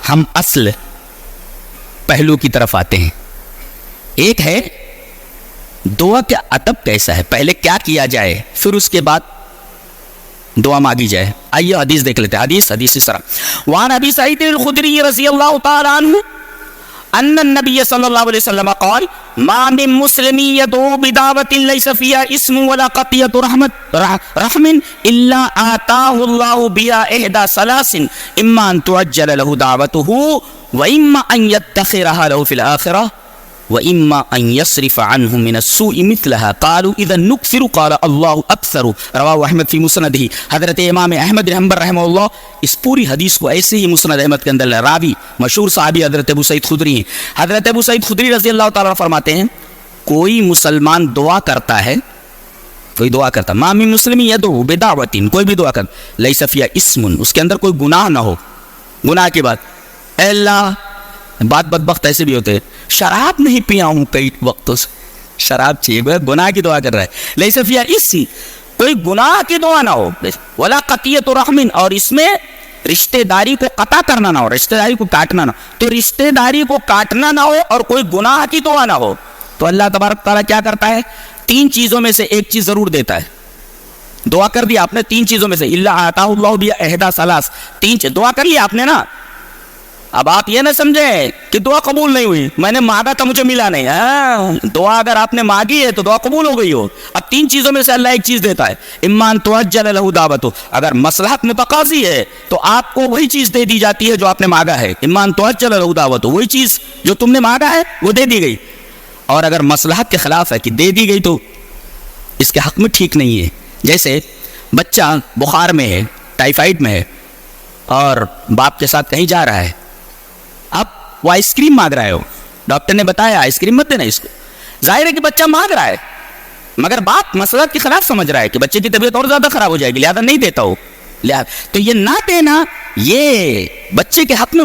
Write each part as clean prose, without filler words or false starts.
ہم اصل پہلو کی طرف آتے ہیں. ایک ہے دعا کا ادب کیسا ہے, پہلے کیا کیا جائے پھر اس کے بعد دعا مانگی جائے. آئیے حدیث دیکھ لیتے ہیں. حدیث اس طرح, وعن ابی سعید الخدری رضی اللہ تعالی عنہ ان النبی صلی اللہ علیہ وسلم قال ما من مسلم يدعو بدعوة ليس فيها اسم ولا قطيعة رحم الا آتاه الله بها احدى ثلاث اما ان تعجل له دعوته واما ان يدخرها له في الاخرة وَإِمَّا أَن يَصْرِفَ عَنْهُ مِنَ السُّوءِ مِثْلَهَا قَالُوا إِذَا نُكْثِرُ قَالَ اللَّهُ أَكْثَرُ. رواہ احمد فی مسندہ. حضرت امام احمد رحمہ رحمہ اللہ اس پوری حدیث کو ایسے ہی مسند احمد کے اندر راوی مشہور صحابی حضرت ابو سعید خدری ہیں. حضرت ابو سعید خدری رضی اللہ تعالیٰ فرماتے ہیں کوئی مسلمان دعا کرتا ہے, کوئی دعا کرتا, ما من مسلم یدعو بدعوۃ, کوئی بھی دعا کرتا, لیس فیہا اسم, اس کے اندر کوئی گناہ نہ ہو. گناہ کے بعد اے اللہ, بات بدبخت ایسے بھی ہوتے ہیں, شراب نہیں پیا ہوں کئی وقتوں سے, شراب چاہیے, گناہ کی دعا کر رہا ہے. لیس فیہا اسم, کوئی گناہ کی دعا نہ ہو. ولا قطیعۃ رحم, اور اس میں رشتہ داری کو قطع کرنا نہ ہو, رشتہ داری کو کاٹنا نہ ہو. تو رشتہ داری کو کاٹنا نہ ہو اور کوئی گناہ کی دعا نہ ہو تو اللہ تبارک تعالیٰ کیا کرتا ہے, تین چیزوں میں سے ایک چیز ضرور دیتا ہے. دعا کر دیا آپ نے تین چیزوں میں سے, الا آتاہ اللہ بہا احدی ثلاث, تین چیز دعا کر لیا آپ نے نا. اب آپ یہ نہ سمجھیں کہ دعا قبول نہیں ہوئی, میں نے مانگا تھا مجھے ملا نہیں. دعا اگر آپ نے مانگی ہے تو دعا قبول ہو گئی ہو. اب تین چیزوں میں سے اللہ ایک چیز دیتا ہے, اما ان تعجل له دعوته, اگر مصلحت متقاضی ہے تو آپ کو وہی چیز دے دی جاتی ہے جو آپ نے مانگا ہے. اما ان تعجل له دعوته, وہی چیز جو تم نے مانگا ہے وہ دے دی گئی. اور اگر مصلحت کے خلاف ہے کہ دے دی گئی تو اس کے حق میں ٹھیک نہیں ہے. جیسے بچہ بخار میں ہے, ٹائیفائڈ میں ہے, اور باپ کے ساتھ کہیں جا رہا ہے, اب وہ آئس کریم مانگ رہا ہے, ہو ڈاکٹر نے بتایا آئس کریم مت دینا اس کو. ظاہر ہے کہ بچہ مانگ رہا ہے مگر باپ مسئلہ کے خلاف سمجھ رہا ہے کہ بچے کی طبیعت اور زیادہ خراب ہو جائے گی, لہذا نہیں دیتا ہو. تو یہ نہ دینا یہ بچے کے حق میں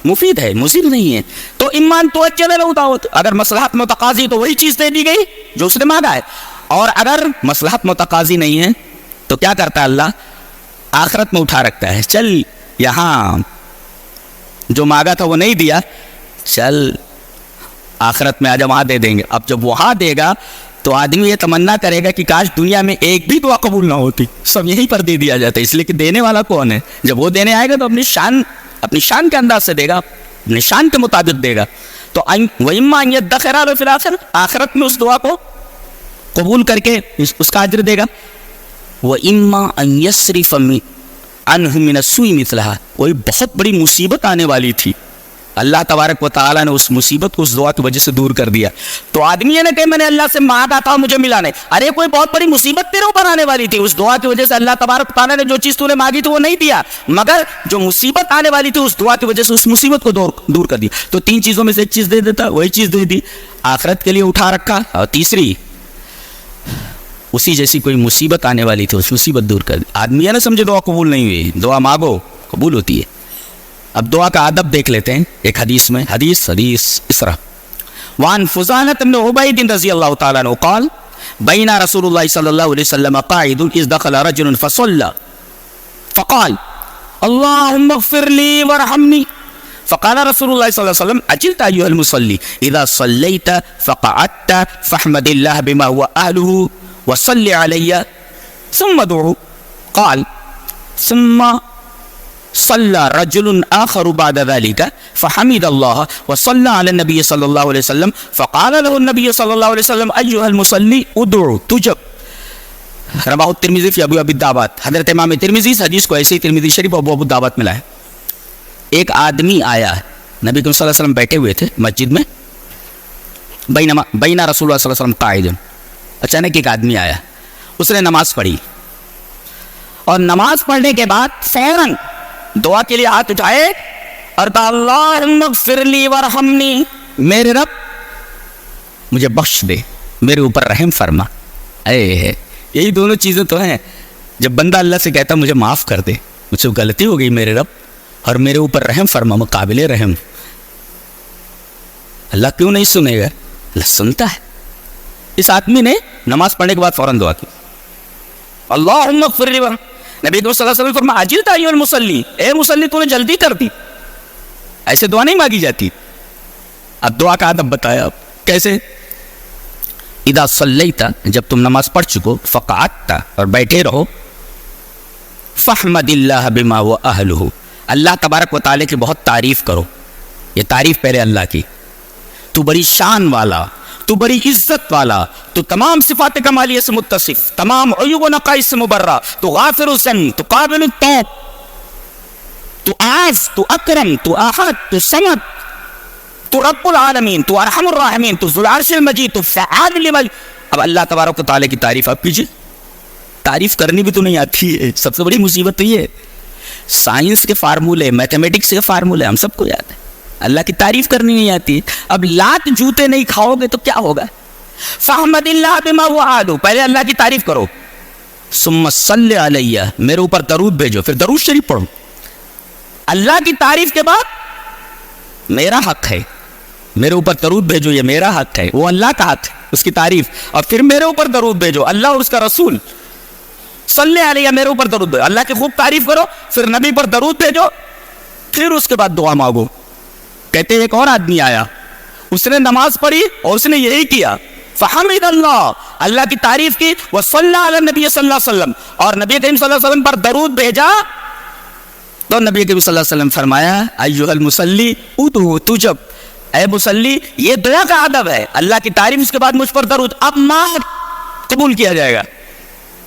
مفید ہے, مضر نہیں ہے. تو ایمان تو چلے رہو دعوت, اگر مصلحت متقاضی تو وہی چیز دے دی گئی جو اس نے مانگا ہے. اور اگر مصلحت متقاضی نہیں ہے تو کیا کرتا ہے اللہ, آخرت میں اٹھا رکھتا ہے. چل یہاں جو مانگا تھا وہ نہیں دیا, چل آخرت میں آجا وہاں دے دیں گے. اب جب وہاں دے گا تو آدمی یہ تمنا کرے گا کہ کاش دنیا میں ایک بھی دعا قبول نہ ہوتی, سب یہیں پر دے دیا جاتا ہے, اس لیے کہ دینے والا کون ہے. جب وہ دینے آئے گا تو اپنی شان کے انداز سے دے گا, اپنی شان کے مطابق دے گا. تو وَإِمَّا أَن يَدَّخِرَ لَهُ فِي الْآخِرَةِ, آخرت میں اس دعا کو قبول کر کے اس کا اجر دے گا. وَإِمَّا أَن يَصْرِفَ عَنْهُ مِنَ السُّوءِ مِثْلَهَا, کوئی بہت بڑی مصیبت آنے والی تھی, اللہ تبارک و تعالیٰ نے اس مصیبت کو اس دعا کی وجہ سے دور کر دیا. تو آدمی یہ نہ کہ میں نے اللہ سے مانگا تھا مجھے ملا نہیں, ارے کوئی بہت بڑی مصیبت تیرے اوپر آنے والی تھی, اس دعا کی وجہ سے اللہ تبارک و تعالیٰ نے جو چیز تو نے مانگی تھی وہ نہیں دیا, مگر جو مصیبت آنے والی تھی اس دعا کی وجہ سے اس مصیبت کو دور کر دیا. تو تین چیزوں میں سے ایک چیز دے دیتا, وہی چیز دے دی, آخرت کے لیے اٹھا رکھا. اور تیسری اسی جیسی کوئی مصیبت آنے والی تھی اس مصیبت دور کر دی. آدمی یہ نہ سمجھے دعا قبول نہیں ہوئی, دعا مانگو قبول ہوتی ہے. اب دعا کا ادب دیکھ لیتے ہیں ایک حدیث میں. حدیث اس طرح, وعن فضالة بن عبید رضی اللہ تعالیٰ عنہ قال بین رسول اللہ صلی اللہ علیہ وسلم قاعد اذ دخل رجل فصلى فقال اللهم اغفر لي وارحمني فقال رسول الله صلى الله عليه وسلم اجلت ايها المصلي اذا صليت فقعدت فاحمد الله بما هو اهله وصل علي ثم ادعو. قال ثم صلى رجل آخر بعد ذلك فحمد الله وصلى على النبي صلى الله عليه وسلم فقال له النبي صلى الله عليه وسلم أيها المصلي ادعو تجب. رواه الترمذی فی ابواب الدعوات. حضرت امام ترمذی اس حدیث کو ایسے ہی ترمذی شریف ابواب الدعوات میں لائے. ایک آدمی آیا, نبی صلی اللہ علیہ وسلم بیٹھے ہوئے تھے مسجد میں, بین رسول اللہ صلی اللہ علیہ وسلم قاعد, اچانک ایک آدمی آیا, اس نے نماز پڑھی, اور نماز پڑھنے کے بعد فوراً دعا کے لیے ہاتھ اٹھائے اور کہا اللہم اغفر لی وارحمنی, میرے رب مجھے بخش دے, میرے اوپر رحم فرما. یہی دونوں چیزیں تو ہیں. جب بندہ اللہ سے کہتا مجھے معاف کر دے, مجھ سے غلطی ہو گئی میرے رب, اور میرے اوپر رحم فرما, مقابل رحم. اللہ کیوں نہیں سنے گا, اللہ سنتا ہے. اس آدمی نے نماز پڑھنے کے بعد فوراً دعا کی, اللہم اغفر لی. نبی صلی اللہ علیہ وسلم فرمایا اجلت ایھا المصلی, اے مصلی تو نے جلدی کر دی. ایسے دعا نہیں مانگی جاتی. اب دعا کا ادب بتایا کیسے. اذا صلیت، جب تم نماز پڑھ چکو، فقعدت، اور بیٹھے رہو، فاحمد اللہ بما هو اہلہ، اللہ تبارک و تعالیٰ کی بہت تعریف کرو. یہ تعریف پہلے اللہ کی. تو بڑی شان والا، تو بڑی عزت والا، تو تمام صفات کمالیہ سے متصف، تمام عیوب و نقائص سے مبرہ، تو غافر الذنب، تو قابل التوب، تو عاف، تو اکرم، تو احد، تو صمد، تو رب العالمین، تو ارحم الراحمین، تو ذو العرش المجید، تو فعال لما. اب اللہ تبارک و تعالیٰ کی تعریف آپ کیجیے. تعریف کرنی بھی تو نہیں آتی ہے. سب سے بڑی مصیبت تو یہ ہے. سائنس کے فارمولے، میتھمیٹکس کے فارمولے ہم سب کو یاد ہے، اللہ کی تعریف کرنی نہیں آتی. اب لات جوتے نہیں کھاؤ گے تو کیا ہوگا. فاحمد اللہ بما هو اہلہ، پہلے اللہ کی تعریف کرو. ثم صلی علیہ، میرے اوپر درود بھیجو، پھر درود شریف پڑھو. اللہ کی تعریف کے بعد میرا حق ہے، میرے اوپر درود بھیجو، یہ میرا حق ہے، وہ اللہ کا حق ہے اس کی تعریف. اور پھر میرے اوپر درود بھیجو، اللہ اور اس کا رسول صلی علیہ، میرے اوپر درود بھیجو. اللہ کی خوب تعریف کرو، پھر نبی پر درود بھیجو، پھر اس کے بعد دعا مانگو. کہتے ایک اور آدمی آیا، اس نے نماز پڑھی اور اس نے یہی کیا، فحمد اللہ، اللہ کی تعریف کی، وصلی علی نبی صلی اللہ علیہ وسلم، اور نبی کریم صلی اللہ علیہ وسلم پر درود بھیجا. تو نبی کریم صلی اللہ علیہ وسلم فرمایا ایھا المصلی ادعو تجب، اے مصلی یہ دعا کا ادب ہے، اللہ کی تعریف اس کے بعد مجھ پر درود، اب مانگ قبول کیا جائے گا.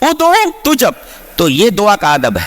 ادعو تجب، تو یہ دعا کا ادب ہے.